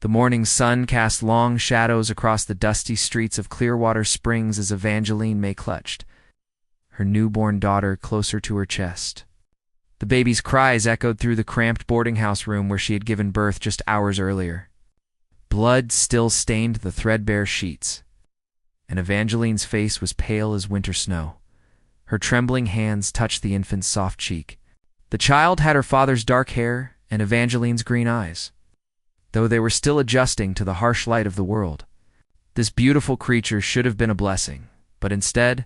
The morning sun cast long shadows across the dusty streets of Clearwater Springs as Evangeline May clutched her newborn daughter closer to her chest. The baby's cries echoed through the cramped boarding house room where she had given birth just hours earlier. Blood still stained the threadbare sheets, and Evangeline's face was pale as winter snow. Her trembling hands touched the infant's soft cheek. The child had her father's dark hair and Evangeline's green eyes, though they were still adjusting to the harsh light of the world. This beautiful creature should have been a blessing, but instead,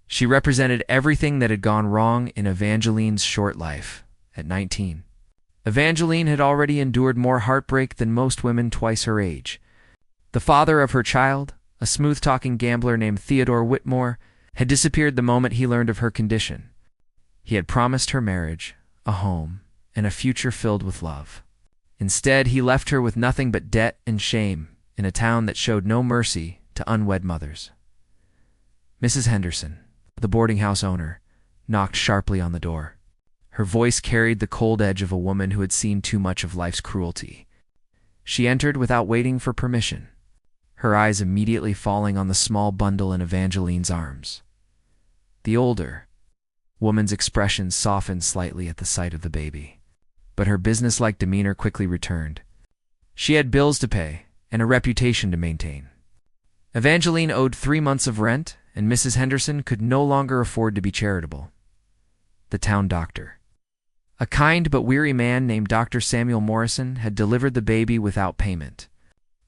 she represented everything that had gone wrong in Evangeline's short life. At 19, Evangeline had already endured more heartbreak than most women twice her age. The father of her child, a smooth-talking gambler named Theodore Whitmore, had disappeared the moment he learned of her condition. He had promised her marriage, a home, and a future filled with love. Instead, he left her with nothing but debt and shame in a town that showed no mercy to unwed mothers. Mrs. Henderson, the boarding house owner, knocked sharply on the door. Her voice carried the cold edge of a woman who had seen too much of life's cruelty. She entered without waiting for permission, her eyes immediately falling on the small bundle in Evangeline's arms. The older woman's expression softened slightly at the sight of the baby, but her businesslike demeanor quickly returned. She had bills to pay and a reputation to maintain. Evangeline owed 3 months of rent, and Mrs. Henderson could no longer afford to be charitable. The town doctor, a kind but weary man named Dr. Samuel Morrison, had delivered the baby without payment.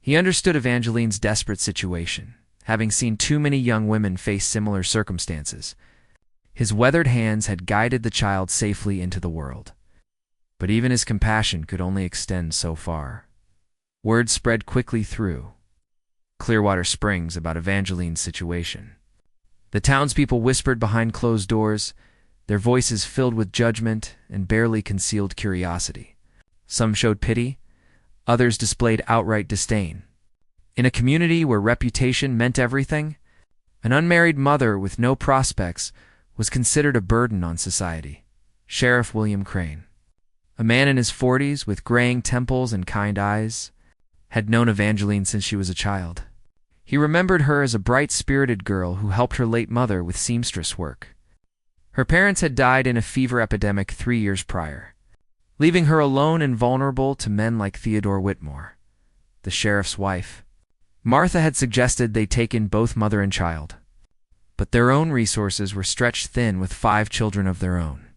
He understood Evangeline's desperate situation, having seen too many young women face similar circumstances. His weathered hands had guided the child safely into the world. But even his compassion could only extend so far. Word spread quickly through Clearwater Springs about Evangeline's situation. The townspeople whispered behind closed doors, their voices filled with judgment and barely concealed curiosity. Some showed pity, others displayed outright disdain. In a community where reputation meant everything, an unmarried mother with no prospects was considered a burden on society. Sheriff William Crane, a man in his 40s with graying temples and kind eyes, had known Evangeline since she was a child. He remembered her as a bright-spirited girl who helped her late mother with seamstress work. Her parents had died in a fever epidemic 3 years prior, leaving her alone and vulnerable to men like Theodore Whitmore, the sheriff's wife. Martha had suggested they take in both mother and child, but their own resources were stretched thin with 5 children of their own.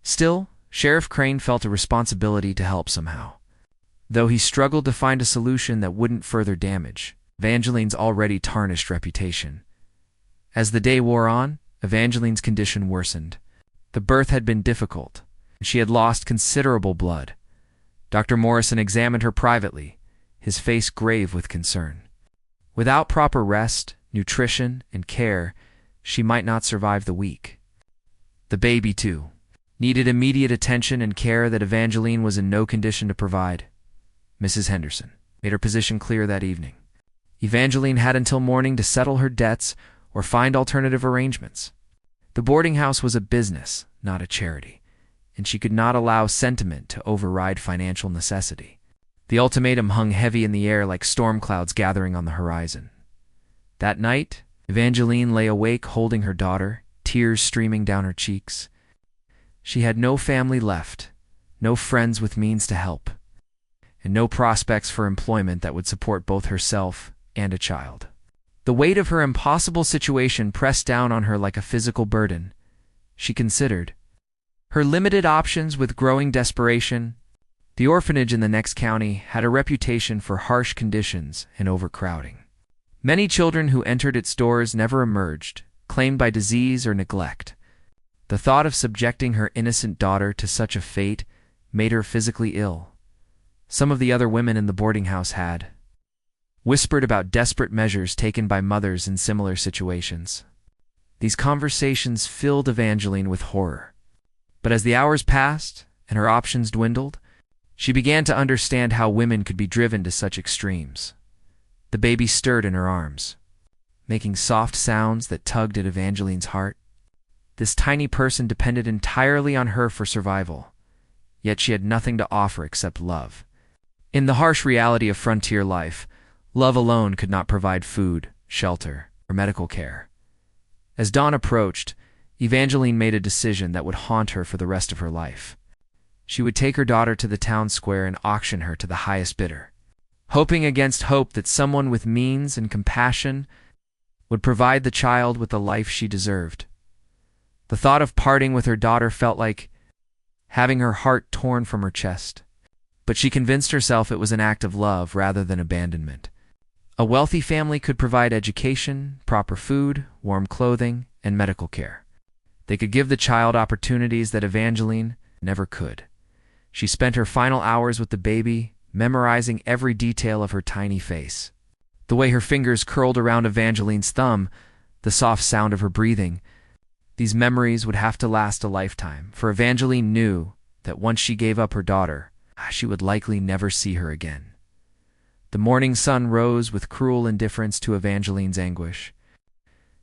Still, Sheriff Crane felt a responsibility to help somehow, though he struggled to find a solution that wouldn't further damage Evangeline's already tarnished reputation. As the day wore on, Evangeline's condition worsened. The birth had been difficult, and she had lost considerable blood. Dr. Morrison examined her privately, his face grave with concern. Without proper rest, nutrition, and care, she might not survive the week. The baby, too, needed immediate attention and care that Evangeline was in no condition to provide. Mrs. Henderson made her position clear that evening. Evangeline had until morning to settle her debts or find alternative arrangements. The boarding house was a business, not a charity, and she could not allow sentiment to override financial necessity. The ultimatum hung heavy in the air like storm clouds gathering on the horizon. That night, Evangeline lay awake holding her daughter, tears streaming down her cheeks. She had no family left, no friends with means to help, and no prospects for employment that would support both herself and a child. The weight of her impossible situation pressed down on her like a physical burden. She considered her limited options with growing desperation. The orphanage in the next county had a reputation for harsh conditions and overcrowding. Many children who entered its doors never emerged, claimed by disease or neglect. The thought of subjecting her innocent daughter to such a fate made her physically ill. Some of the other women in the boarding house had whispered about desperate measures taken by mothers in similar situations. These conversations filled Evangeline with horror. But as the hours passed and her options dwindled, she began to understand how women could be driven to such extremes. The baby stirred in her arms, making soft sounds that tugged at Evangeline's heart. This tiny person depended entirely on her for survival, yet she had nothing to offer except love. In the harsh reality of frontier life, love alone could not provide food, shelter, or medical care. As dawn approached, Evangeline made a decision that would haunt her for the rest of her life. She would take her daughter to the town square and auction her to the highest bidder, hoping against hope that someone with means and compassion would provide the child with the life she deserved. The thought of parting with her daughter felt like having her heart torn from her chest, but she convinced herself it was an act of love rather than abandonment. A wealthy family could provide education, proper food, warm clothing, and medical care. They could give the child opportunities that Evangeline never could. She spent her final hours with the baby, memorizing every detail of her tiny face. The way her fingers curled around Evangeline's thumb, the soft sound of her breathing. These memories would have to last a lifetime, for Evangeline knew that once she gave up her daughter, she would likely never see her again. The morning sun rose with cruel indifference to Evangeline's anguish.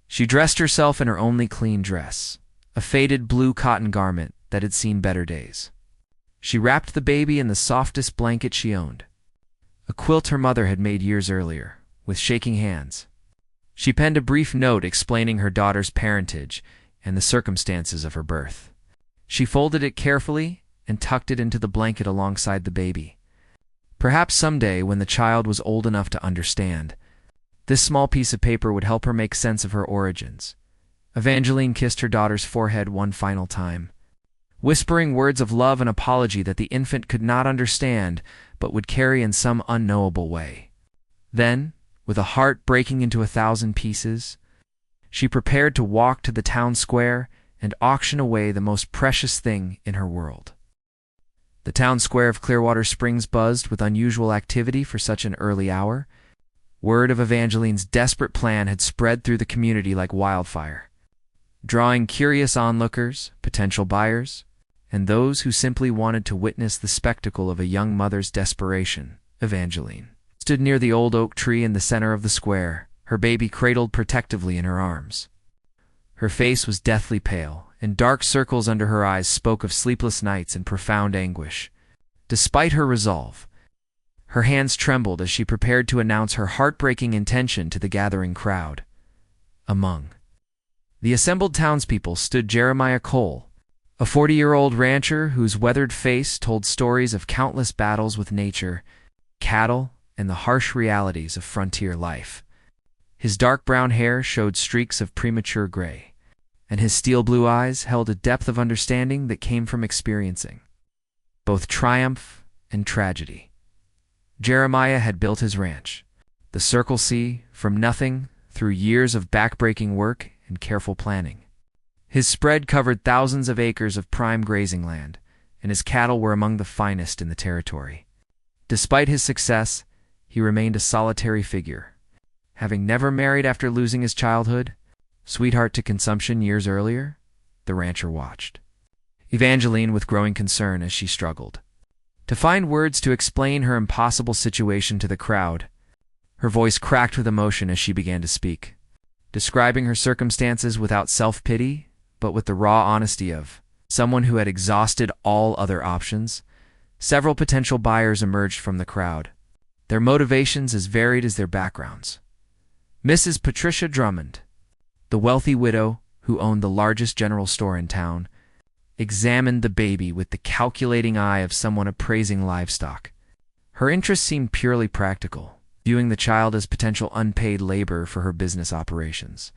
She dressed herself in her only clean dress, a faded blue cotton garment that had seen better days. She wrapped the baby in the softest blanket she owned, a quilt her mother had made years earlier. With shaking hands, she penned a brief note explaining her daughter's parentage and the circumstances of her birth. She folded it carefully and tucked it into the blanket alongside the baby. Perhaps someday, when the child was old enough to understand, this small piece of paper would help her make sense of her origins. Evangeline kissed her daughter's forehead one final time, whispering words of love and apology that the infant could not understand but would carry in some unknowable way. Then, with a heart breaking into 1,000 pieces, she prepared to walk to the town square and auction away the most precious thing in her world. The town square of Clearwater Springs buzzed with unusual activity for such an early hour. Word of Evangeline's desperate plan had spread through the community like wildfire, drawing curious onlookers, potential buyers, and those who simply wanted to witness the spectacle of a young mother's desperation. Evangeline stood near the old oak tree in the center of the square, her baby cradled protectively in her arms. Her face was deathly pale, and dark circles under her eyes spoke of sleepless nights and profound anguish. Despite her resolve, her hands trembled as she prepared to announce her heartbreaking intention to the gathering crowd. Among the assembled townspeople stood Jeremiah Cole, a 40-year-old rancher whose weathered face told stories of countless battles with nature, cattle, and the harsh realities of frontier life. His dark brown hair showed streaks of premature gray, and his steel blue eyes held a depth of understanding that came from experiencing both triumph and tragedy. Jeremiah had built his ranch, the Circle C, from nothing through years of backbreaking work and careful planning. His spread covered thousands of acres of prime grazing land, and his cattle were among the finest in the territory. Despite his success, he remained a solitary figure. Having never married after losing his childhood, sweetheart to consumption years earlier, the rancher watched Evangeline with growing concern as she struggled to find words to explain her impossible situation to the crowd. Her voice cracked with emotion as she began to speak, describing her circumstances without self-pity, but with the raw honesty of someone who had exhausted all other options. Several potential buyers emerged from the crowd, their motivations as varied as their backgrounds. Mrs. Patricia Drummond, the wealthy widow who owned the largest general store in town, examined the baby with the calculating eye of someone appraising livestock. Her interests seemed purely practical, viewing the child as potential unpaid labor for her business operations.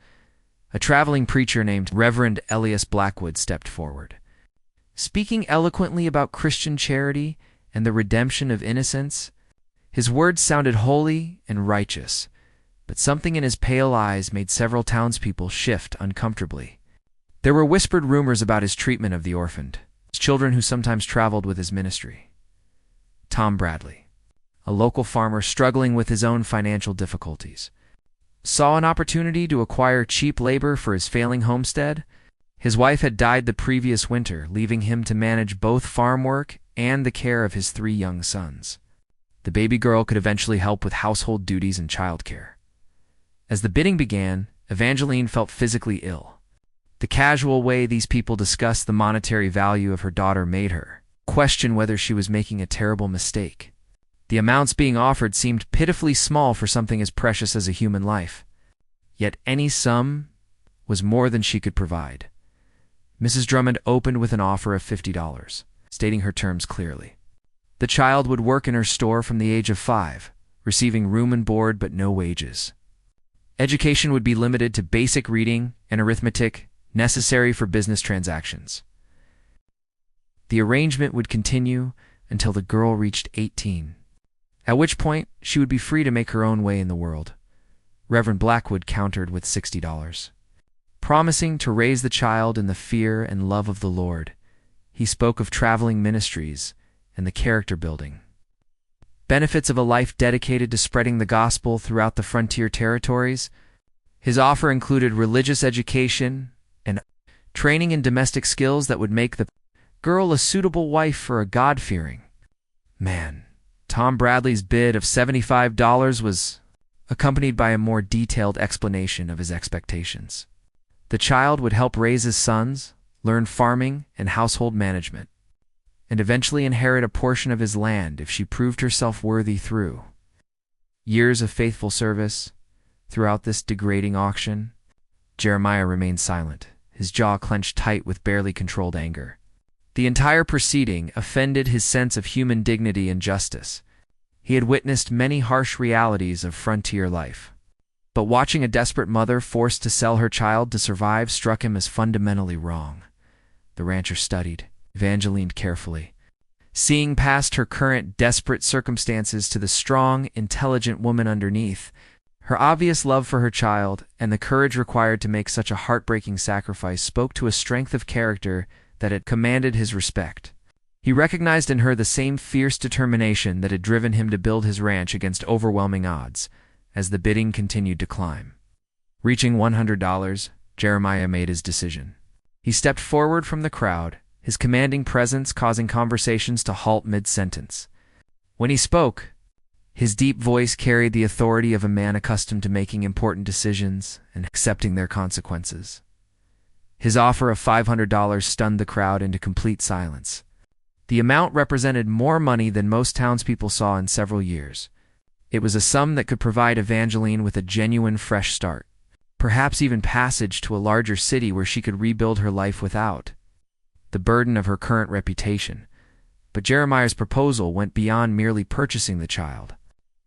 A traveling preacher named Reverend Elias Blackwood stepped forward, speaking eloquently about Christian charity and the redemption of innocence. His words sounded holy and righteous, but something in his pale eyes made several townspeople shift uncomfortably. There were whispered rumors about his treatment of the orphaned, children who sometimes traveled with his ministry. Tom Bradley, a local farmer struggling with his own financial difficulties, saw an opportunity to acquire cheap labor for his failing homestead. His wife had died the previous winter, leaving him to manage both farm work and the care of his 3 young sons. The baby girl could eventually help with household duties and childcare. As the bidding began, Evangeline felt physically ill. The casual way these people discussed the monetary value of her daughter made her question whether she was making a terrible mistake. The amounts being offered seemed pitifully small for something as precious as a human life. Yet any sum was more than she could provide. Mrs. Drummond opened with an offer of $50, stating her terms clearly. The child would work in her store from the age of 5, receiving room and board but no wages. Education would be limited to basic reading and arithmetic necessary for business transactions. The arrangement would continue until the girl reached 18, at which point she would be free to make her own way in the world. Reverend Blackwood countered with $60. Promising to raise the child in the fear and love of the Lord, he spoke of traveling ministries and the character building benefits of a life dedicated to spreading the gospel throughout the frontier territories. His offer included religious education and training in domestic skills that would make the girl a suitable wife for a God-fearing man. Tom Bradley's bid of $75 was accompanied by a more detailed explanation of his expectations. The child would help raise his sons, learn farming and household management, and eventually inherit a portion of his land if she proved herself worthy through years of faithful service. Throughout this degrading auction, Jeremiah remained silent, his jaw clenched tight with barely controlled anger. The entire proceeding offended his sense of human dignity and justice. He had witnessed many harsh realities of frontier life, but watching a desperate mother forced to sell her child to survive struck him as fundamentally wrong. The rancher studied Evangeline carefully, seeing past her current desperate circumstances to the strong, intelligent woman underneath. Her obvious love for her child and the courage required to make such a heartbreaking sacrifice spoke to a strength of character that had commanded his respect. He recognized in her the same fierce determination that had driven him to build his ranch against overwhelming odds. As the bidding continued to climb, reaching $100, Jeremiah made his decision. He stepped forward from the crowd, his commanding presence causing conversations to halt mid-sentence. When he spoke, his deep voice carried the authority of a man accustomed to making important decisions and accepting their consequences. His offer of $500 stunned the crowd into complete silence. The amount represented more money than most townspeople saw in several years. It was a sum that could provide Evangeline with a genuine fresh start, perhaps even passage to a larger city where she could rebuild her life without the burden of her current reputation. But Jeremiah's proposal went beyond merely purchasing the child.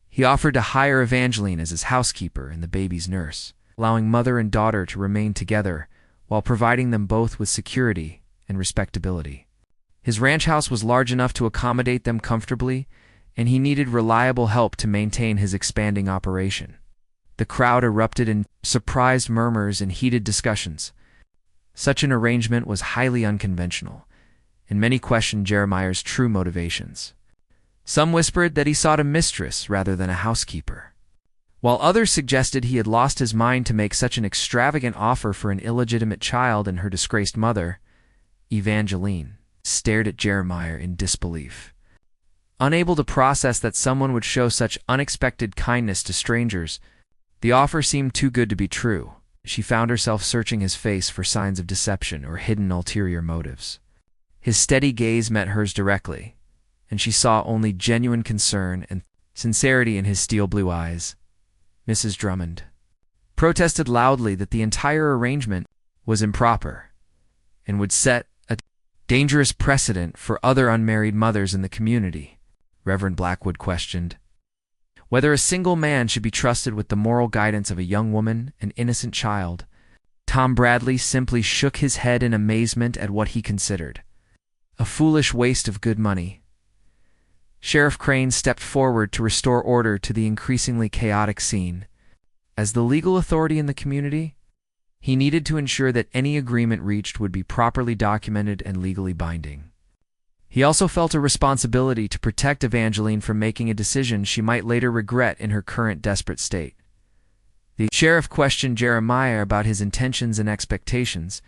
He offered to hire Evangeline as his housekeeper and the baby's nurse, allowing mother and daughter to remain together while providing them both with security and respectability. His ranch house was large enough to accommodate them comfortably, and he needed reliable help to maintain his expanding operation. The crowd erupted in surprised murmurs and heated discussions. Such an arrangement was highly unconventional, and many questioned Jeremiah's true motivations. Some whispered that he sought a mistress rather than a housekeeper, while others suggested he had lost his mind to make such an extravagant offer for an illegitimate child and her disgraced mother. Evangeline stared at Jeremiah in disbelief. Unable to process that someone would show such unexpected kindness to strangers, the offer seemed too good to be true. She found herself searching his face for signs of deception or hidden ulterior motives. His steady gaze met hers directly, and she saw only genuine concern and sincerity in his steel-blue eyes. Mrs. Drummond protested loudly that the entire arrangement was improper and would set a dangerous precedent for other unmarried mothers in the community. Reverend Blackwood questioned whether a single man should be trusted with the moral guidance of a young woman, an innocent child. Tom Bradley simply shook his head in amazement at what he considered a foolish waste of good money. Sheriff Crane stepped forward to restore order to the increasingly chaotic scene. As the legal authority in the community, he needed to ensure that any agreement reached would be properly documented and legally binding. He also felt a responsibility to protect Evangeline from making a decision she might later regret in her current desperate state. The sheriff questioned Jeremiah about his intentions and expectations,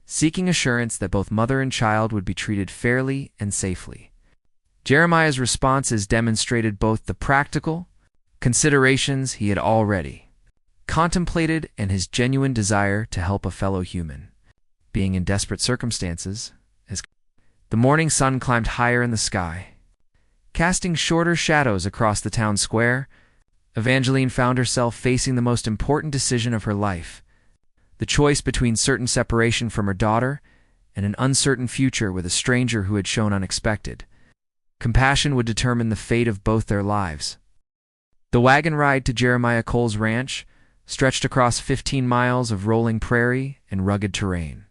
seeking assurance that both mother and child would be treated fairly and safely. Jeremiah's responses demonstrated both the practical considerations he had already contemplated and his genuine desire to help a fellow human. Being in desperate circumstances, as the morning sun climbed higher in the sky, Casting shorter shadows across the town square, Evangeline found herself facing the most important decision of her life, the choice between certain separation from her daughter and an uncertain future with a stranger who had shown unexpected. Compassion would determine the fate of both their lives. The wagon ride to Jeremiah Cole's ranch stretched across 15 miles of rolling prairie and rugged terrain.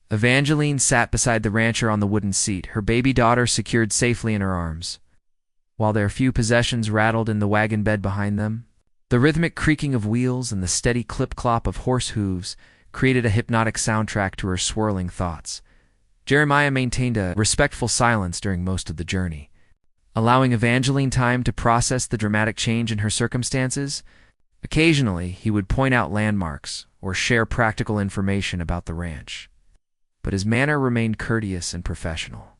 Evangeline sat beside the rancher on the wooden seat, her baby daughter secured safely in her arms. While their few possessions rattled in the wagon bed behind them, the rhythmic creaking of wheels and the steady clip-clop of horse hooves created a hypnotic soundtrack to her swirling thoughts. Jeremiah maintained a respectful silence during most of the journey, allowing Evangeline time to process the dramatic change in her circumstances. Occasionally, he would point out landmarks or share practical information about the ranch, but his manner remained courteous and professional.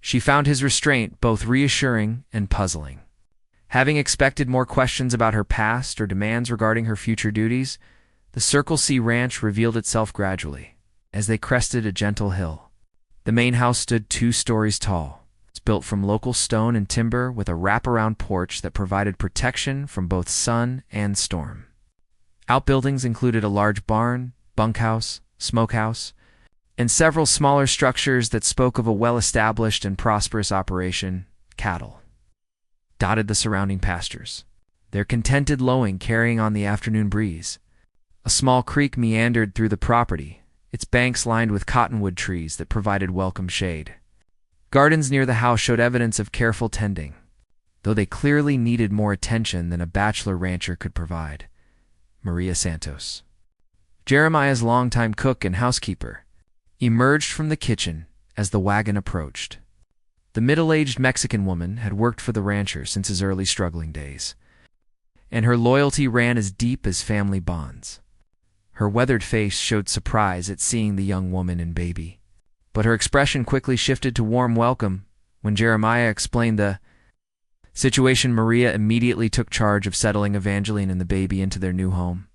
She found his restraint both reassuring and puzzling. Having expected more questions about her past or demands regarding her future duties, the Circle C Ranch revealed itself gradually as they crested a gentle hill. The main house stood 2 stories tall. It's built from local stone and timber with a wraparound porch that provided protection from both sun and storm. Outbuildings included a large barn, bunkhouse, smokehouse, and several smaller structures that spoke of a well-established and prosperous operation. Cattle dotted the surrounding pastures, their contented lowing carrying on the afternoon breeze. A small creek meandered through the property, its banks lined with cottonwood trees that provided welcome shade. Gardens near the house showed evidence of careful tending, though they clearly needed more attention than a bachelor rancher could provide. Maria Santos, Jeremiah's longtime cook and housekeeper, emerged from the kitchen as the wagon approached. The middle-aged Mexican woman had worked for the rancher since his early struggling days, and her loyalty ran as deep as family bonds. Her weathered face showed surprise at seeing the young woman and baby, but her expression quickly shifted to warm welcome when Jeremiah explained the situation. Maria immediately took charge of settling Evangeline and the baby into their new home.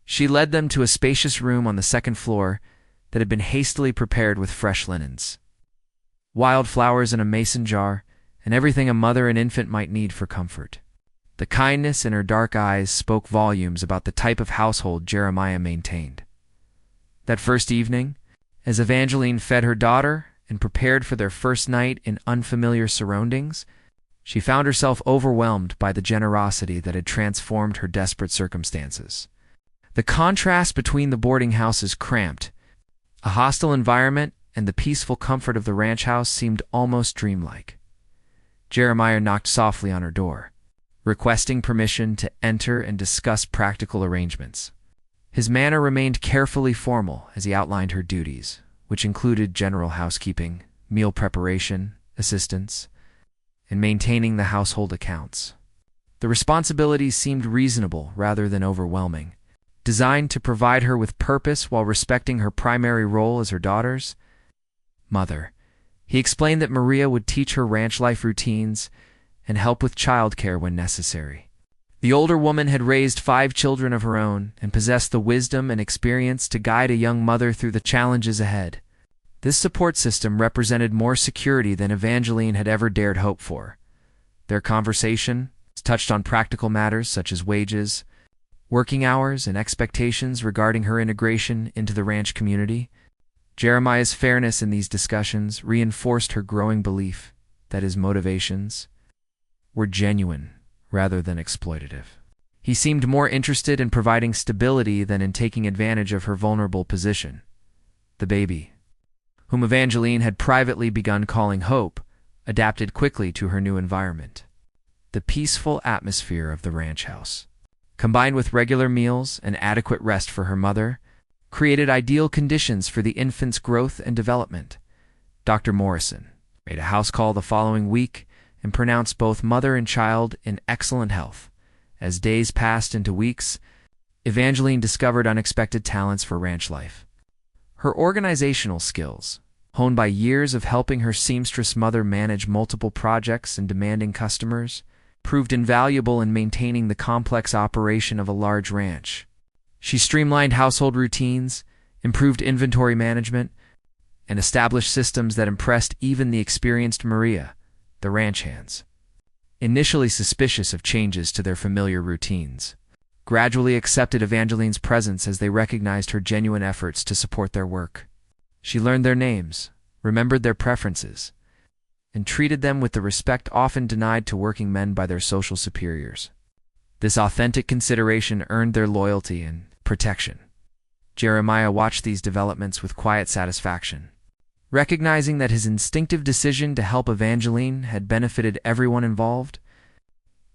She led them to a spacious room on the second floor that had been hastily prepared with fresh linens, wildflowers in a mason jar, and everything a mother and infant might need for comfort. The kindness in her dark eyes spoke volumes about the type of household Jeremiah maintained. That first evening, as Evangeline fed her daughter and prepared for their first night in unfamiliar surroundings, she found herself overwhelmed by the generosity that had transformed her desperate circumstances. The contrast between the boarding house's cramped, a hostile environment and the peaceful comfort of the ranch house seemed almost dreamlike. Jeremiah knocked softly on her door, requesting permission to enter and discuss practical arrangements. His manner remained carefully formal as he outlined her duties, which included general housekeeping, meal preparation, assistance, and maintaining the household accounts. The responsibilities seemed reasonable rather than overwhelming, designed to provide her with purpose while respecting her primary role as her daughter's mother. He explained that Maria would teach her ranch life routines and help with childcare when necessary. The older woman had raised 5 children of her own and possessed the wisdom and experience to guide a young mother through the challenges ahead. This support system represented more security than Evangeline had ever dared hope for. Their conversation touched on practical matters such as wages, working hours, and expectations regarding her integration into the ranch community. Jeremiah's fairness in these discussions reinforced her growing belief that his motivations were genuine rather than exploitative. He seemed more interested in providing stability than in taking advantage of her vulnerable position. The baby, whom Evangeline had privately begun calling Hope, adapted quickly to her new environment. The peaceful atmosphere of the ranch house, combined with regular meals and adequate rest for her mother, created ideal conditions for the infant's growth and development. Dr. Morrison made a house call the following week and pronounced both mother and child in excellent health. As days passed into weeks, Evangeline discovered unexpected talents for ranch life. Her organizational skills, honed by years of helping her seamstress mother manage multiple projects and demanding customers, proved invaluable in maintaining the complex operation of a large ranch. She streamlined household routines, improved inventory management, and established systems that impressed even the experienced Maria, the ranch hands. initially suspicious of changes to their familiar routines, gradually accepted Evangeline's presence as they recognized her genuine efforts to support their work. She learned their names, remembered their preferences, and treated them with the respect often denied to working men by their social superiors. This authentic consideration earned their loyalty and protection. Jeremiah watched these developments with quiet satisfaction, recognizing that his instinctive decision to help Evangeline had benefited everyone involved.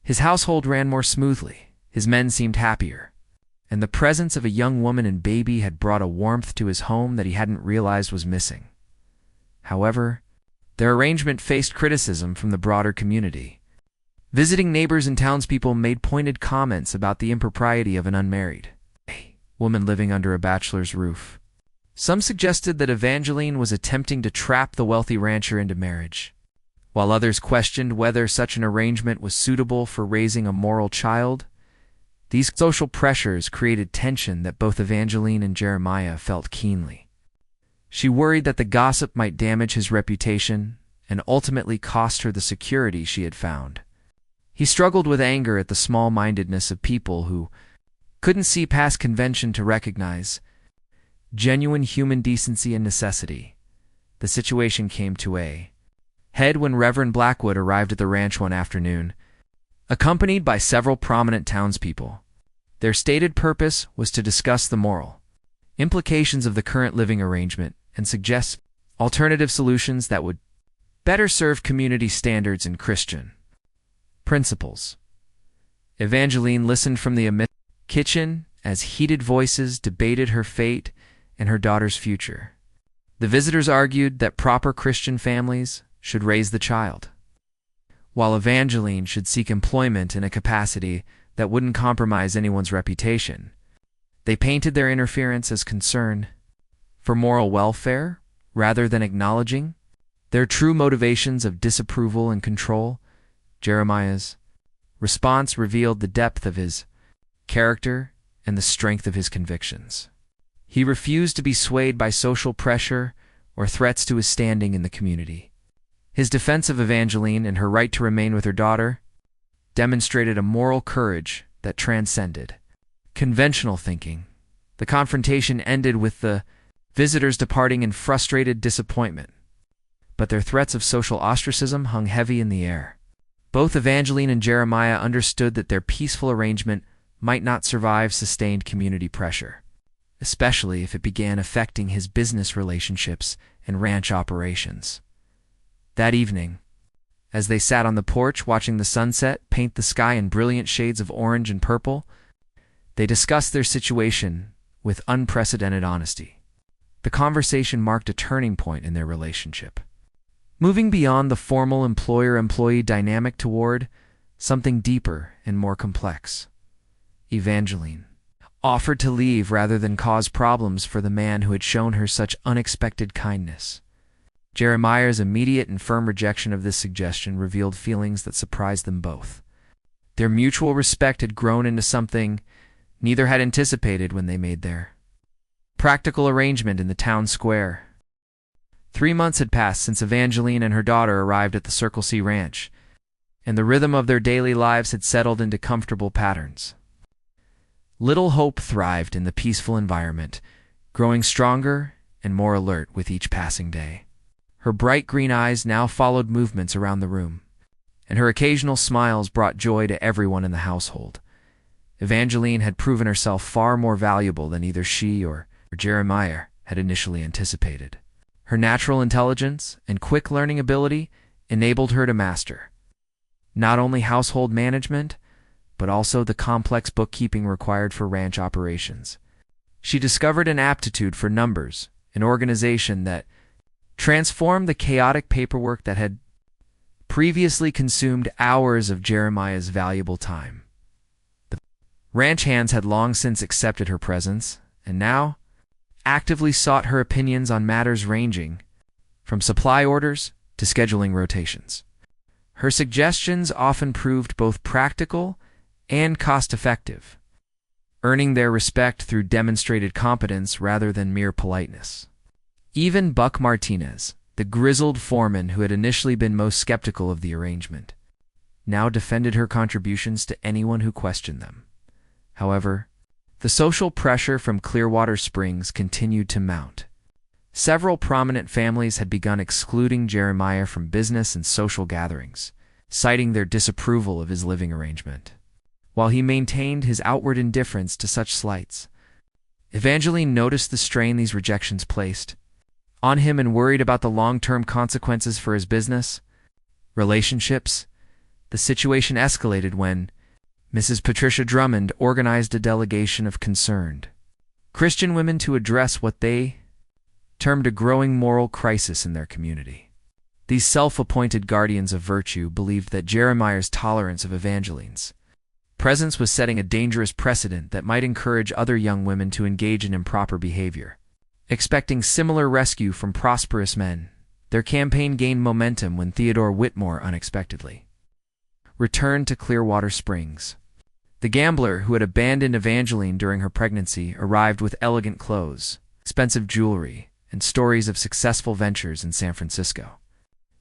His household ran more smoothly, his men seemed happier, and the presence of a young woman and baby had brought a warmth to his home that he hadn't realized was missing. However, their arrangement faced criticism from the broader community. Visiting neighbors and townspeople made pointed comments about the impropriety of an unmarried woman living under a bachelor's roof. Some suggested that Evangeline was attempting to trap the wealthy rancher into marriage, while others questioned whether such an arrangement was suitable for raising a moral child. These social pressures created tension that both Evangeline and Jeremiah felt keenly. She worried that the gossip might damage his reputation and ultimately cost her the security she had found. He struggled with anger at the small-mindedness of people who couldn't see past convention to recognize genuine human decency and necessity. The situation came to a head when Reverend Blackwood arrived at the ranch one afternoon, accompanied by several prominent townspeople. Their stated purpose was to discuss the moral implications of the current living arrangement and suggest alternative solutions that would better serve community standards and Christian principles. Evangeline listened from the kitchen as heated voices debated her fate and her daughter's future. The visitors argued that proper Christian families should raise the child, while Evangeline should seek employment in a capacity that wouldn't compromise anyone's reputation. They painted their interference as concern for moral welfare rather than acknowledging their true motivations of disapproval and control. Jeremiah's response revealed the depth of his character and the strength of his convictions. He refused to be swayed by social pressure or threats to his standing in the community. His defense of Evangeline and her right to remain with her daughter demonstrated a moral courage that transcended conventional thinking. The confrontation ended with the visitors departing in frustrated disappointment, but their threats of social ostracism hung heavy in the air. Both Evangeline and Jeremiah understood that their peaceful arrangement might not survive sustained community pressure, especially if it began affecting his business relationships and ranch operations. That evening, as they sat on the porch watching the sunset paint the sky in brilliant shades of orange and purple, they discussed their situation with unprecedented honesty. The conversation marked a turning point in their relationship, moving beyond the formal employer-employee dynamic toward something deeper and more complex. Evangeline offered to leave rather than cause problems for the man who had shown her such unexpected kindness. Jeremiah's immediate and firm rejection of this suggestion revealed feelings that surprised them both. Their mutual respect had grown into something neither had anticipated when they made their practical arrangement in the town square. 3 months had passed since Evangeline and her daughter arrived at the Circle C Ranch, and the rhythm of their daily lives had settled into comfortable patterns. Little Hope thrived in the peaceful environment, growing stronger and more alert with each passing day. Her bright green eyes now followed movements around the room, and her occasional smiles brought joy to everyone in the household. Evangeline had proven herself far more valuable than either she or Jeremiah had initially anticipated. Her natural intelligence and quick learning ability enabled her to master not only household management, but also the complex bookkeeping required for ranch operations. She discovered an aptitude for numbers, an organization that transformed the chaotic paperwork that had previously consumed hours of Jeremiah's valuable time. The ranch hands had long since accepted her presence, and now actively sought her opinions on matters ranging from supply orders to scheduling rotations. Her suggestions often proved both practical and cost-effective, earning their respect through demonstrated competence rather than mere politeness. Even Buck Martinez, the grizzled foreman who had initially been most skeptical of the arrangement, now defended her contributions to anyone who questioned them. However, the social pressure from Clearwater Springs continued to mount. Several prominent families had begun excluding Jeremiah from business and social gatherings, citing their disapproval of his living arrangement. While he maintained his outward indifference to such slights, Evangeline noticed the strain these rejections placed on him and worried about the long-term consequences for his business, relationships. The situation escalated when Mrs. Patricia Drummond organized a delegation of concerned Christian women to address what they termed a growing moral crisis in their community. These self-appointed guardians of virtue believed that Jeremiah's tolerance of Evangeline's presence was setting a dangerous precedent that might encourage other young women to engage in improper behavior. Expecting similar rescue from prosperous men, their campaign gained momentum when Theodore Whitmore unexpectedly returned to Clearwater Springs. The gambler who had abandoned Evangeline during her pregnancy arrived with elegant clothes, expensive jewelry, and stories of successful ventures in San Francisco.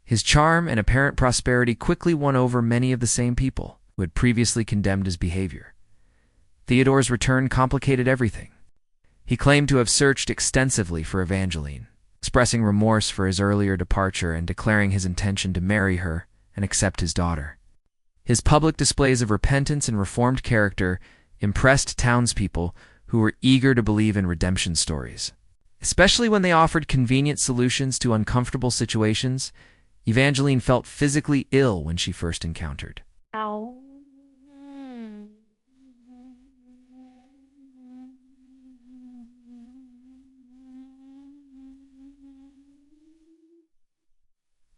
His charm and apparent prosperity quickly won over many of the same people who had previously condemned his behavior. Theodore's return complicated everything. He claimed to have searched extensively for Evangeline, expressing remorse for his earlier departure and declaring his intention to marry her and accept his daughter. His public displays of repentance and reformed character impressed townspeople who were eager to believe in redemption stories. Especially when they offered convenient solutions to uncomfortable situations, Evangeline felt physically ill when she first encountered Ow.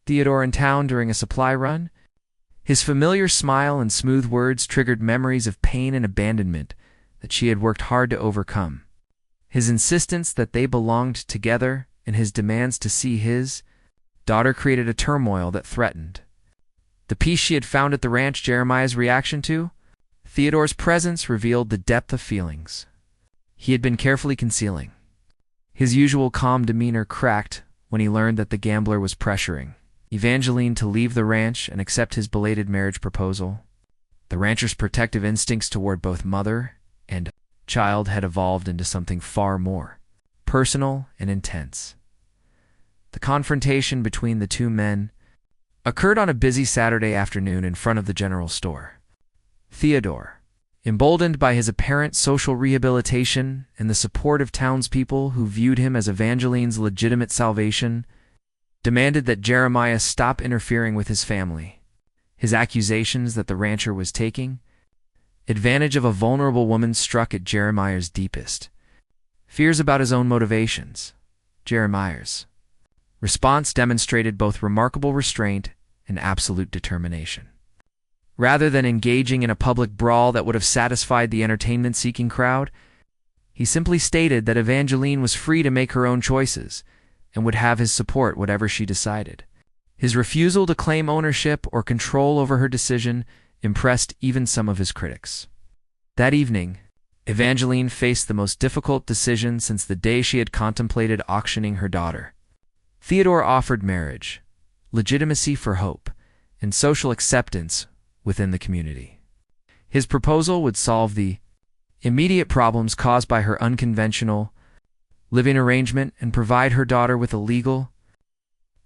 Theodore in town during a supply run. His familiar smile and smooth words triggered memories of pain and abandonment that she had worked hard to overcome. His insistence that they belonged together and his demands to see his daughter created a turmoil that threatened the peace she had found at the ranch. Jeremiah's reaction to Theodore's presence revealed the depth of feelings he had been carefully concealing. His usual calm demeanor cracked when he learned that the gambler was pressuring Evangeline to leave the ranch and accept his belated marriage proposal. The rancher's protective instincts toward both mother and child had evolved into something far more personal and intense. The confrontation between the two men occurred on a busy Saturday afternoon in front of the general store. Theodore, emboldened by his apparent social rehabilitation and the support of townspeople who viewed him as Evangeline's legitimate salvation, demanded that Jeremiah stop interfering with his family. His accusations that the rancher was taking advantage of a vulnerable woman struck at Jeremiah's deepest fears about his own motivations. Jeremiah's response demonstrated both remarkable restraint and absolute determination. Rather than engaging in a public brawl that would have satisfied the entertainment-seeking crowd, he simply stated that Evangeline was free to make her own choices and would have his support whatever she decided. His refusal to claim ownership or control over her decision impressed even some of his critics. That evening, Evangeline faced the most difficult decision since the day she had contemplated auctioning her daughter. Theodore offered marriage, legitimacy for hope, and social acceptance within the community. His proposal would solve the immediate problems caused by her unconventional living arrangement and provide her daughter with a legal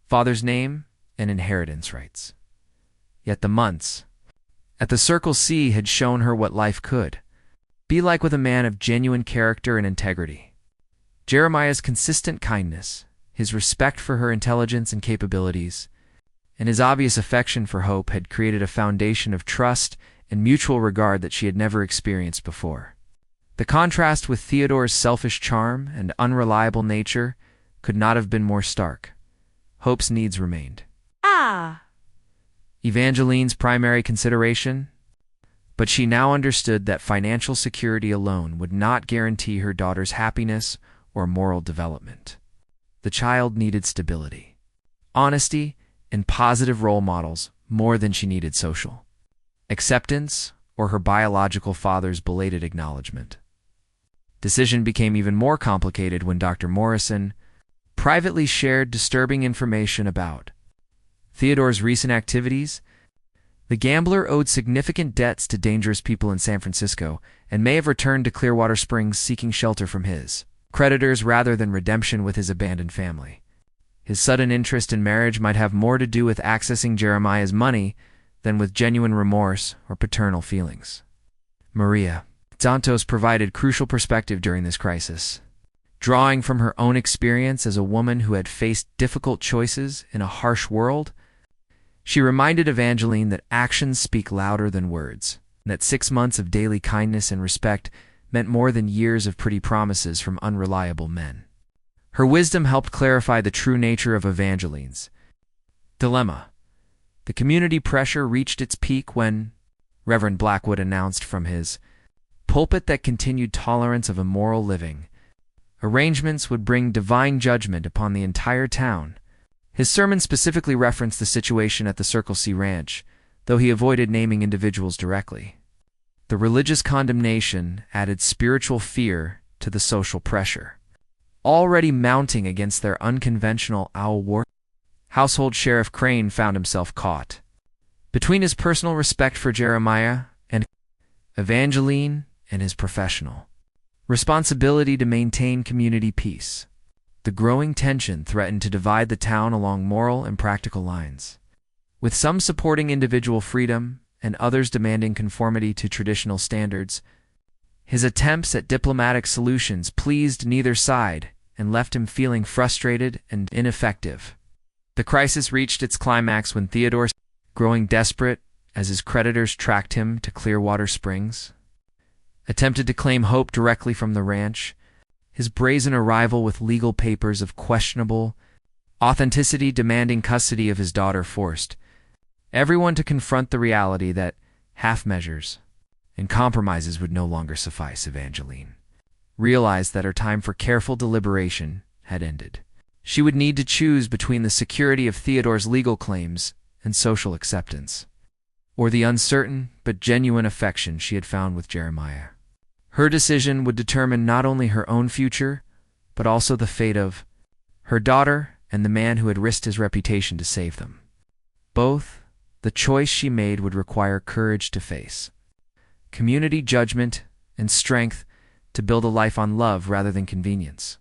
father's name and inheritance rights. Yet the months at the Circle C had shown her what life could be like with a man of genuine character and integrity. Jeremiah's consistent kindness, his respect for her intelligence and capabilities, and his obvious affection for Hope had created a foundation of trust and mutual regard that she had never experienced before. The contrast with Theodore's selfish charm and unreliable nature could not have been more stark. Hope's needs remained Evangeline's primary consideration, but she now understood that financial security alone would not guarantee her daughter's happiness or moral development. The child needed stability, honesty, and positive role models more than she needed social acceptance or her biological father's belated acknowledgement. Decision became even more complicated when Dr. Morrison privately shared disturbing information about Theodore's recent activities. The gambler owed significant debts to dangerous people in San Francisco and may have returned to Clearwater Springs seeking shelter from his creditors rather than redemption with his abandoned family. His sudden interest in marriage might have more to do with accessing Jeremiah's money than with genuine remorse or paternal feelings. Maria Santos provided crucial perspective during this crisis. Drawing from her own experience as a woman who had faced difficult choices in a harsh world, she reminded Evangeline that actions speak louder than words, and that 6 months of daily kindness and respect meant more than years of pretty promises from unreliable men. Her wisdom helped clarify the true nature of Evangeline's dilemma. The community pressure reached its peak when Reverend Blackwood announced from his pulpit that continued tolerance of immoral living arrangements would bring divine judgment upon the entire town. His sermon specifically referenced the situation at the Circle C Ranch, though he avoided naming individuals directly. The religious condemnation added spiritual fear to the social pressure already mounting against their unconventional owl war. Household Sheriff Crane found himself caught between his personal respect for Jeremiah and Evangeline and his professional responsibility to maintain community peace. The growing tension threatened to divide the town along moral and practical lines, with some supporting individual freedom and others demanding conformity to traditional standards. His attempts at diplomatic solutions pleased neither side and left him feeling frustrated and ineffective. The crisis reached its climax when Theodore, growing desperate as his creditors tracked him to Clearwater Springs, attempted to claim hope directly from the ranch. His brazen arrival with legal papers of questionable authenticity demanding custody of his daughter forced everyone to confront the reality that half measures and compromises would no longer suffice. Evangeline realized that her time for careful deliberation had ended. She would need to choose between the security of Theodore's legal claims and social acceptance, or the uncertain but genuine affection she had found with Jeremiah. Her decision would determine not only her own future, but also the fate of her daughter and the man who had risked his reputation to save them. Both, the choice she made would require courage to face, community judgment, and strength to build a life on love rather than convenience.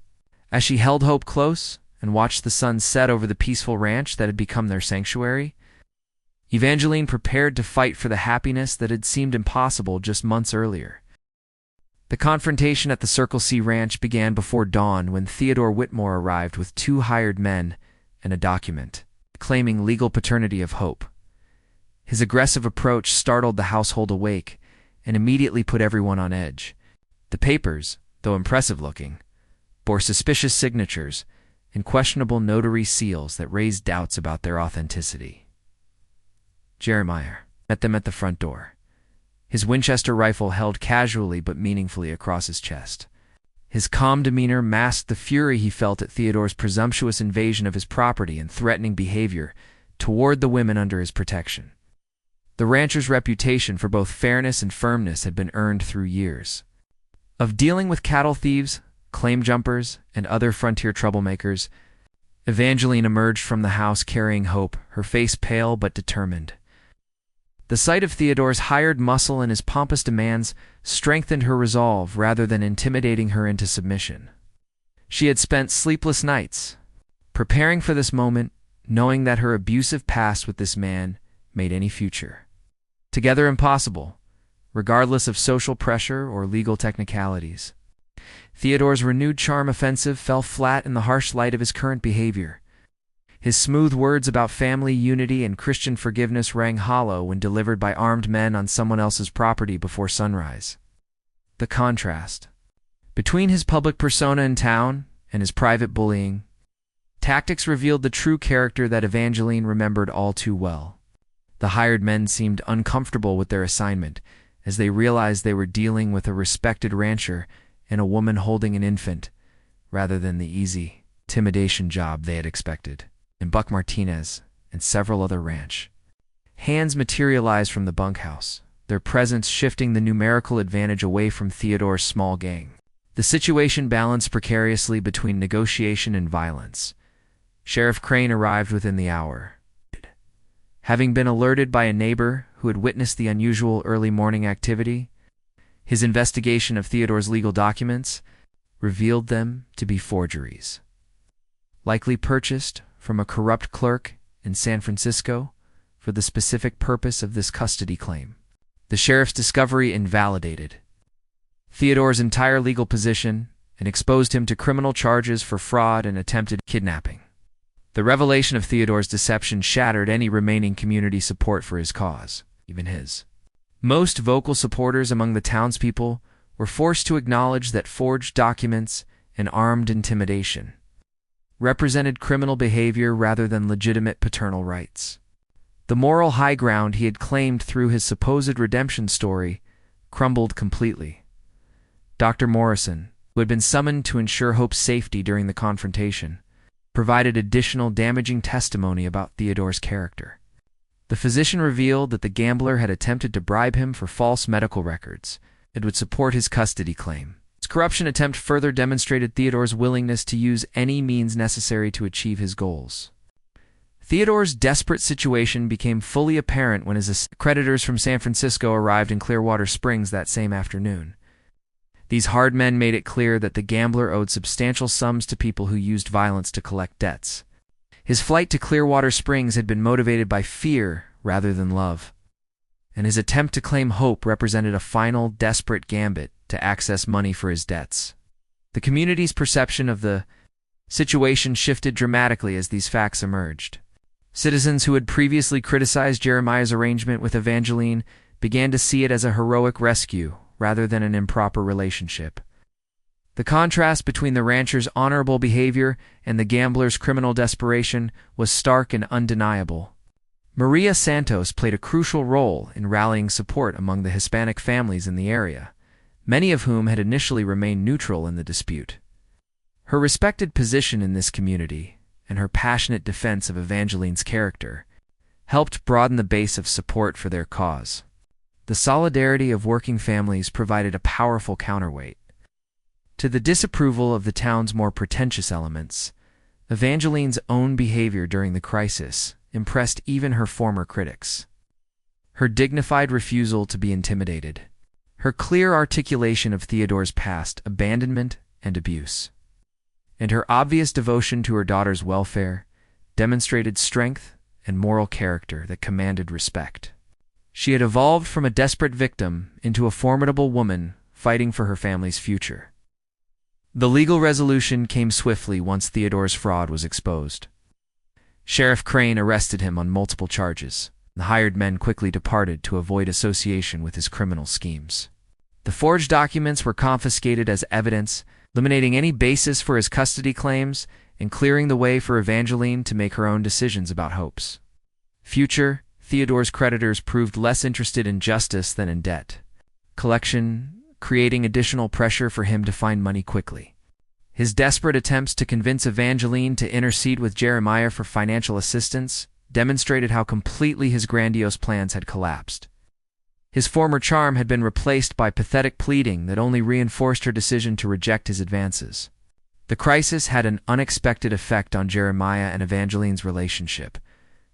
As she held hope close and watched the sun set over the peaceful ranch that had become their sanctuary, Evangeline prepared to fight for the happiness that had seemed impossible just months earlier. The confrontation at the Circle C Ranch began before dawn when Theodore Whitmore arrived with 2 hired men and a document claiming legal paternity of Hope. His aggressive approach startled the household awake and immediately put everyone on edge. The papers, though impressive-looking, bore suspicious signatures and questionable notary seals that raised doubts about their authenticity. Jeremiah met them at the front door, his Winchester rifle held casually but meaningfully across his chest. His calm demeanor masked the fury he felt at Theodore's presumptuous invasion of his property and threatening behavior toward the women under his protection. The rancher's reputation for both fairness and firmness had been earned through years of dealing with cattle thieves, claim jumpers, and other frontier troublemakers. Evangeline emerged from the house carrying Hope, her face pale but determined. The sight of Theodore's hired muscle and his pompous demands strengthened her resolve rather than intimidating her into submission. She had spent sleepless nights preparing for this moment, knowing that her abusive past with this man made any future together impossible, regardless of social pressure or legal technicalities. Theodore's renewed charm offensive fell flat in the harsh light of his current behavior. His smooth words about family unity and Christian forgiveness rang hollow when delivered by armed men on someone else's property before sunrise. The contrast between his public persona in town and his private bullying tactics revealed the true character that Evangeline remembered all too well. The hired men seemed uncomfortable with their assignment, as they realized they were dealing with a respected rancher and a woman holding an infant, rather than the easy intimidation job they had expected. And Buck Martinez and several other ranch hands materialized from the bunkhouse, their presence shifting the numerical advantage away from Theodore's small gang. The situation balanced precariously between negotiation and violence. Sheriff Crane arrived within the hour, Having been alerted by a neighbor who had witnessed the unusual early morning activity, his investigation of Theodore's legal documents revealed them to be forgeries, likely purchased from a corrupt clerk in San Francisco for the specific purpose of this custody claim. The sheriff's discovery invalidated Theodore's entire legal position and exposed him to criminal charges for fraud and attempted kidnapping. The revelation of Theodore's deception shattered any remaining community support for his cause, even his. Most vocal supporters among the townspeople were forced to acknowledge that forged documents and armed intimidation represented criminal behavior rather than legitimate paternal rights. The moral high ground he had claimed through his supposed redemption story crumbled completely. Dr. Morrison, who had been summoned to ensure Hope's safety during the confrontation, provided additional damaging testimony about Theodore's character. The physician revealed that the gambler had attempted to bribe him for false medical records and would support his custody claim. His corruption attempt further demonstrated Theodore's willingness to use any means necessary to achieve his goals. Theodore's desperate situation became fully apparent when his creditors from San Francisco arrived in Clearwater Springs that same afternoon. These hard men made it clear that the gambler owed substantial sums to people who used violence to collect debts. His flight to Clearwater Springs had been motivated by fear rather than love, and his attempt to claim Hope represented a final, desperate gambit to access money for his debts. The community's perception of the situation shifted dramatically as these facts emerged. Citizens who had previously criticized Jeremiah's arrangement with Evangeline began to see it as a heroic rescue rather than an improper relationship. The contrast between the rancher's honorable behavior and the gambler's criminal desperation was stark and undeniable. Maria Santos played a crucial role in rallying support among the Hispanic families in the area, many of whom had initially remained neutral in the dispute. Her respected position in this community and her passionate defense of Evangeline's character helped broaden the base of support for their cause. The solidarity of working families provided a powerful counterweight to the disapproval of the town's more pretentious elements. Evangeline's own behavior during the crisis impressed even her former critics. Her dignified refusal to be intimidated, her clear articulation of Theodore's past abandonment and abuse, and her obvious devotion to her daughter's welfare demonstrated strength and moral character that commanded respect. She had evolved from a desperate victim into a formidable woman fighting for her family's future. The legal resolution came swiftly once Theodore's fraud was exposed. Sheriff Crane arrested him on multiple charges. The hired men quickly departed to avoid association with his criminal schemes. The forged documents were confiscated as evidence, eliminating any basis for his custody claims and clearing the way for Evangeline to make her own decisions about Hope's future. Theodore's creditors proved less interested in justice than in debt collection, creating additional pressure for him to find money quickly. His desperate attempts to convince Evangeline to intercede with Jeremiah for financial assistance demonstrated how completely his grandiose plans had collapsed. His former charm had been replaced by pathetic pleading that only reinforced her decision to reject his advances. The crisis had an unexpected effect on Jeremiah and Evangeline's relationship,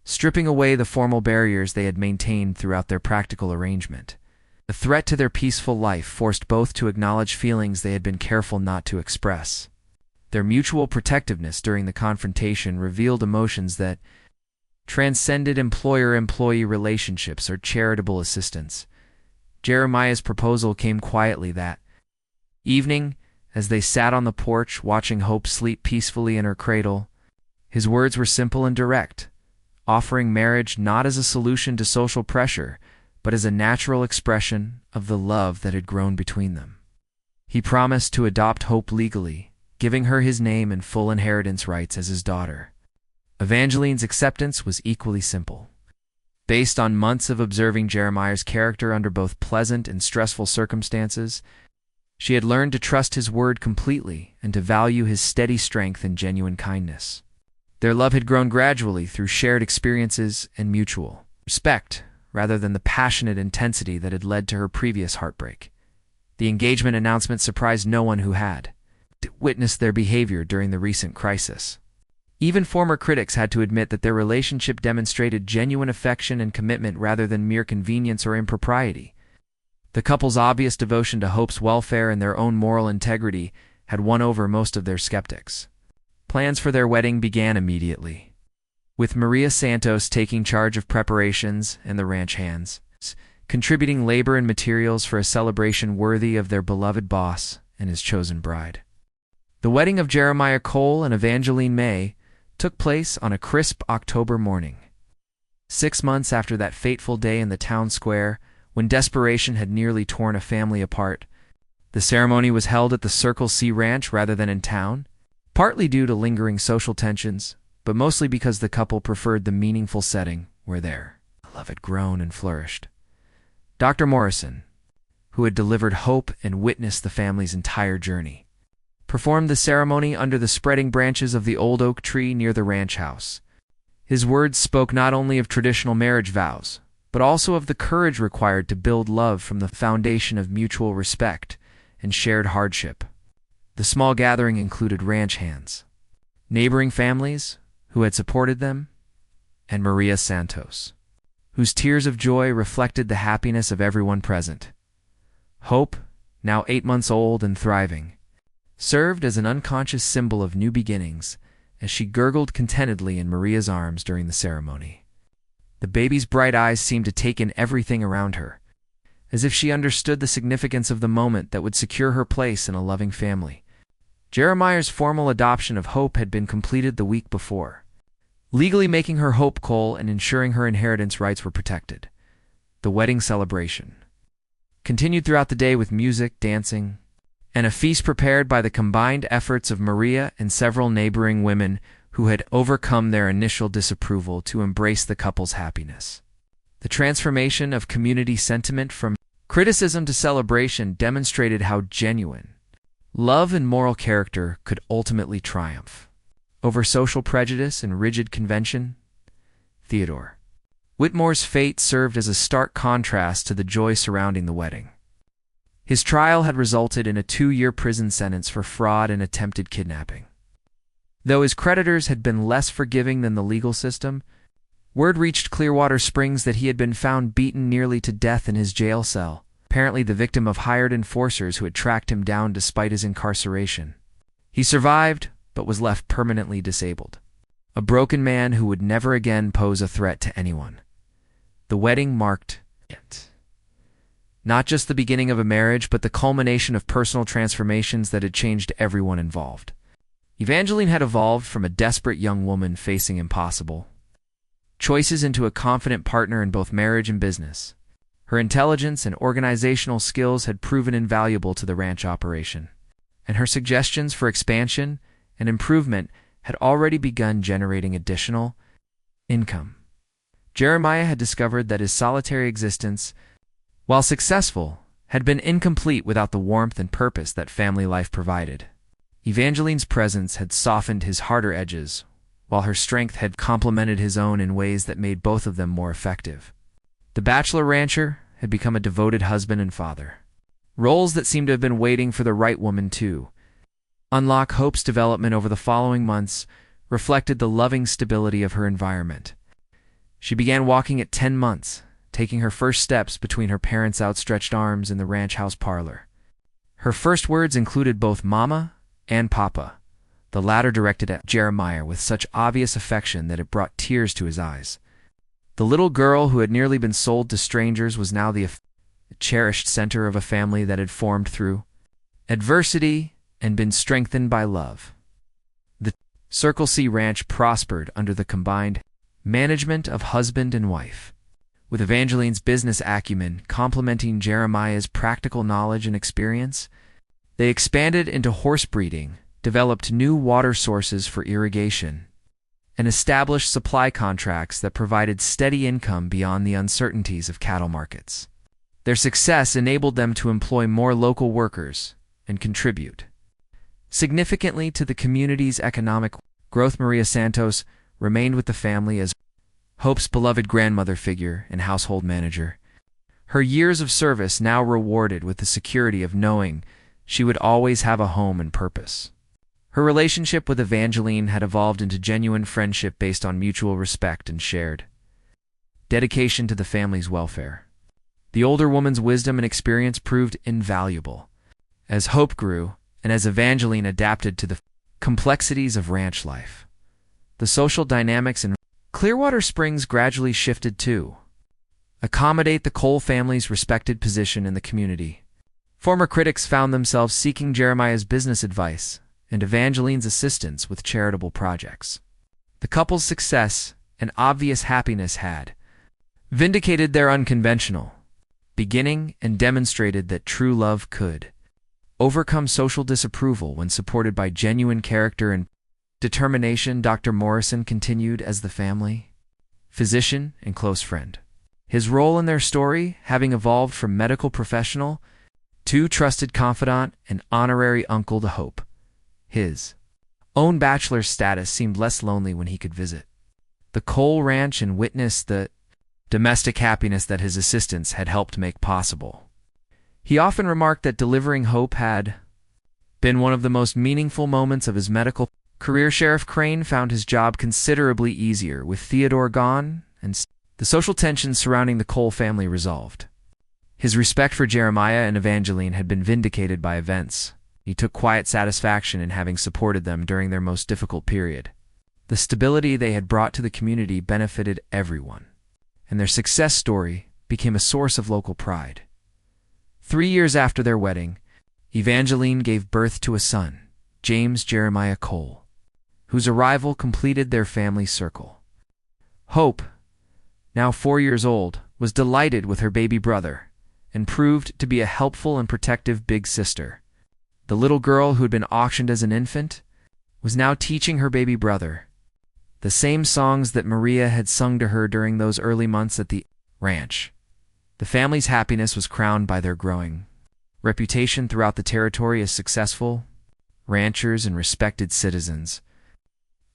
stripping away the formal barriers they had maintained throughout their practical arrangement. The threat to their peaceful life forced both to acknowledge feelings they had been careful not to express. Their mutual protectiveness during the confrontation revealed emotions that transcended employer-employee relationships or charitable assistance. Jeremiah's proposal came quietly that evening, as they sat on the porch watching Hope sleep peacefully in her cradle. His words were simple and direct, offering marriage not as a solution to social pressure, but as a natural expression of the love that had grown between them. He promised to adopt Hope legally, giving her his name and full inheritance rights as his daughter. Evangeline's acceptance was equally simple. Based on months of observing Jeremiah's character under both pleasant and stressful circumstances, she had learned to trust his word completely and to value his steady strength and genuine kindness. Their love had grown gradually through shared experiences and mutual respect, rather than the passionate intensity that had led to her previous heartbreak. The engagement announcement surprised no one who had witnessed their behavior during the recent crisis. Even former critics had to admit that their relationship demonstrated genuine affection and commitment rather than mere convenience or impropriety. The couple's obvious devotion to Hope's welfare and their own moral integrity had won over most of their skeptics. Plans for their wedding began immediately, with Maria Santos taking charge of preparations and the ranch hands, contributing labor and materials for a celebration worthy of their beloved boss and his chosen bride. The wedding of Jeremiah Cole and Evangeline May took place on a crisp October morning. 6 months after that fateful day in the town square, when desperation had nearly torn a family apart, the ceremony was held at the Circle C Ranch rather than in town, partly due to lingering social tensions, but mostly because the couple preferred the meaningful setting where their beloved grown and flourished. Dr. Morrison, who had delivered hope and witnessed the family's entire journey, performed the ceremony under the spreading branches of the old oak tree near the ranch house. His words spoke not only of traditional marriage vows, but also of the courage required to build love from the foundation of mutual respect and shared hardship. The small gathering included ranch hands, neighboring families who had supported them, and Maria Santos, whose tears of joy reflected the happiness of everyone present. Hope, now 8 months old and thriving, served as an unconscious symbol of new beginnings as she gurgled contentedly in Maria's arms during the ceremony. The baby's bright eyes seemed to take in everything around her, as if she understood the significance of the moment that would secure her place in a loving family. Jeremiah's formal adoption of Hope had been completed the week before, legally making her Hope Cole and ensuring her inheritance rights were protected. The wedding celebration continued throughout the day with music, dancing, and a feast prepared by the combined efforts of Maria and several neighboring women who had overcome their initial disapproval to embrace the couple's happiness. The transformation of community sentiment from criticism to celebration demonstrated how genuine love and moral character could ultimately triumph over social prejudice and rigid convention. Theodore Whitmore's fate served as a stark contrast to the joy surrounding the wedding. His trial had resulted in a 2-year prison sentence for fraud and attempted kidnapping. Though his creditors had been less forgiving than the legal system, word reached Clearwater Springs that he had been found beaten nearly to death in his jail cell, apparently the victim of hired enforcers who had tracked him down despite his incarceration. He survived, but was left permanently disabled, a broken man who would never again pose a threat to anyone. The wedding marked it. Not just the beginning of a marriage, but the culmination of personal transformations that had changed everyone involved. Evangeline had evolved from a desperate young woman facing impossible choices into a confident partner in both marriage and business. Her intelligence and organizational skills had proven invaluable to the ranch operation, and her suggestions for expansion and improvement had already begun generating additional income. Jeremiah had discovered that his solitary existence, while successful, had been incomplete without the warmth and purpose that family life provided. Evangeline's presence had softened his harder edges, while her strength had complemented his own in ways that made both of them more effective. The bachelor rancher had become a devoted husband and father, roles that seemed to have been waiting for the right woman to unlock. Hope's development over the following months reflected the loving stability of her environment. She began walking at 10 months, taking her first steps between her parents' outstretched arms in the ranch house parlor. Her first words included both Mama and Papa, the latter directed at Jeremiah with such obvious affection that it brought tears to his eyes. The little girl who had nearly been sold to strangers was now the cherished center of a family that had formed through adversity and been strengthened by love. The Circle C Ranch prospered under the combined management of husband and wife, with Evangeline's business acumen complementing Jeremiah's practical knowledge and experience. They expanded into horse breeding, developed new water sources for irrigation, and established supply contracts that provided steady income beyond the uncertainties of cattle markets. Their success enabled them to employ more local workers and contribute significantly to the community's economic growth. Maria Santos remained with the family as Hope's beloved grandmother figure and household manager, her years of service now rewarded with the security of knowing she would always have a home and purpose. Her relationship with Evangeline had evolved into genuine friendship based on mutual respect and shared dedication to the family's welfare. The older woman's wisdom and experience proved invaluable. As Hope grew, and as Evangeline adapted to the complexities of ranch life, the social dynamics in Clearwater Springs gradually shifted to accommodate the Cole family's respected position in the community. Former critics found themselves seeking Jeremiah's business advice and Evangeline's assistance with charitable projects. The couple's success and obvious happiness had vindicated their unconventional beginning and demonstrated that true love could overcome social disapproval when supported by genuine character and determination. Dr. Morrison continued as the family physician and close friend. His role in their story having evolved from medical professional to trusted confidant and honorary uncle to Hope. His own bachelor status seemed less lonely when he could visit the Cole Ranch and witness the domestic happiness that his assistants had helped make possible. He often remarked that delivering Hope had been one of the most meaningful moments of his medical career. Sheriff Crane found his job considerably easier with Theodore gone and the social tensions surrounding the Cole family resolved. His respect for Jeremiah and Evangeline had been vindicated by events. He took quiet satisfaction in having supported them during their most difficult period. The stability they had brought to the community benefited everyone, and their success story became a source of local pride. 3 years after their wedding, Evangeline gave birth to a son, James Jeremiah Cole, whose arrival completed their family circle. Hope, now 4 years old, was delighted with her baby brother and proved to be a helpful and protective big sister. The little girl who had been auctioned as an infant was now teaching her baby brother the same songs that Maria had sung to her during those early months at the ranch. The family's happiness was crowned by their growing reputation throughout the territory as successful ranchers and respected citizens.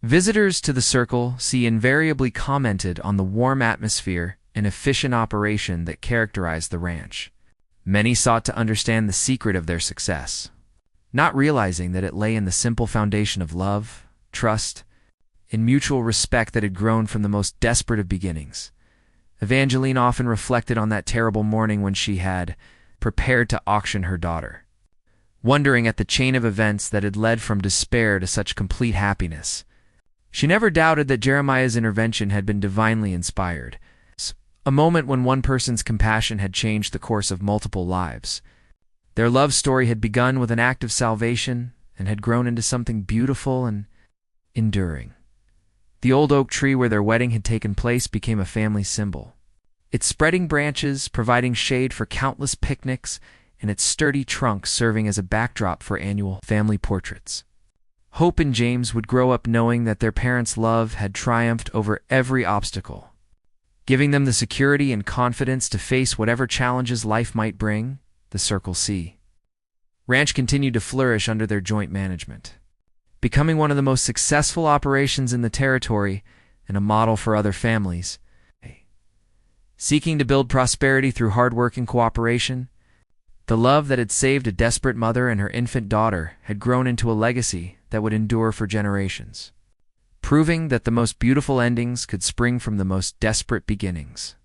Visitors to the circle invariably commented on the warm atmosphere and efficient operation that characterized the ranch. Many sought to understand the secret of their success, not realizing that it lay in the simple foundation of love, trust, and mutual respect that had grown from the most desperate of beginnings. Evangeline often reflected on that terrible morning when she had prepared to auction her daughter, wondering at the chain of events that had led from despair to such complete happiness. She never doubted that Jeremiah's intervention had been divinely inspired, a moment when one person's compassion had changed the course of multiple lives. Their love story had begun with an act of salvation and had grown into something beautiful and enduring. The old oak tree where their wedding had taken place became a family symbol, its spreading branches providing shade for countless picnics and its sturdy trunk serving as a backdrop for annual family portraits. Hope and James would grow up knowing that their parents' love had triumphed over every obstacle, giving them the security and confidence to face whatever challenges life might bring. The Circle C Ranch continued to flourish under their joint management, becoming one of the most successful operations in the territory and a model for other families. Seeking to build prosperity through hard work and cooperation, the love that had saved a desperate mother and her infant daughter had grown into a legacy that would endure for generations, proving that the most beautiful endings could spring from the most desperate beginnings.